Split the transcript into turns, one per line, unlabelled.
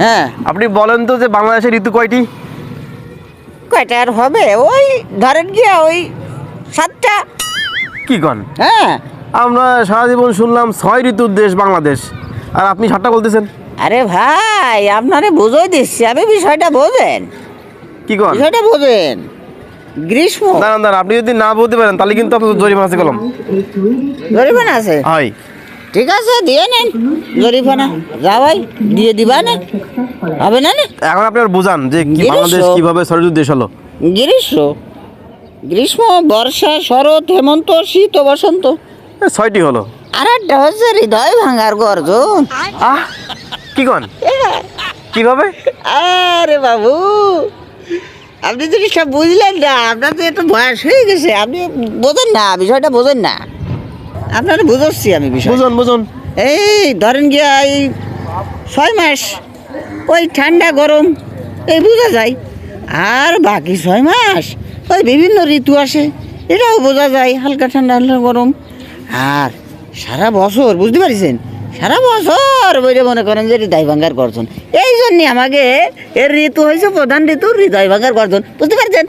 হ্যাঁ,
আপনি বলেন তো যে বাংলাদেশের ঋতু কয়টি?
কয়টা আর হবে? ওই ধরেন গিয়া ওই 7টা।
কি কন?
হ্যাঁ,
আমরা সারা জীবন শুনলাম 6 ঋতুর দেশ বাংলাদেশ, আর আপনি 7টা বলতেছেন।
আরে ভাই আপনারে বুঝাই দিচ্ছি আমি, বিষয়টা বোঝেন,
কি কন?
বিষয়টা বোঝেন। গ্রীষ্ম।
দাঁড়ান দাঁড়ান, আপনি যদি না বলতে পারেন তাহলে কিন্তু আপনার জরিমানা আছে কলম।
জরিমানা আছে?
হয়।
ঠিক আছে, দিয়ে নেন জরিমানা। যা ভাই, দিয়ে দিবা না, হবে না না?
এখন আপনি আর বুঝান যে কি
গ্রীষ্ম।
বাংলাদেশ কিভাবে 6 ঋতুর দেশ হলো।
গ্রীষ্ম, গ্রীষ্ম, বর্ষা, শরৎ, হেমন্ত, শীত ও বসন্ত।
6টি হলো।
আর একটা হচ্ছে হৃদয় ভাঙার গর্জন।
আহ, কি কন? কিভাবে?
আরে বাবু, আপনি জিনিসটা বুঝলেন না, আপনার তো একটু বয়স হয়ে গেছে, আপনি বোঝেন না, বিষয়টা বোঝেন না। আপনারা বুঝাচ্ছি আমি বিষয়।
বুঝুন বুঝুন।
এই ধরেন গিয়া এই 6 মাস ওই ঠান্ডা গরম এই বোঝা যায়, আর বাকি 6 মাস ওই বিভিন্ন ঋতু আসে, এটাও বোঝা যায়, হালকা ঠান্ডা হালকা গরম। আর সারা বছর বুঝতে পারছেন, সারা বছর বইটা মনে করেন যে হৃদয় ভাঙ্গার গর্জন। এই জন্যে আমাকে এর ঋতু হয়েছে প্রধান ঋতু হৃদয় ভাঙ্গার গর্জন, বুঝতে পারছেন?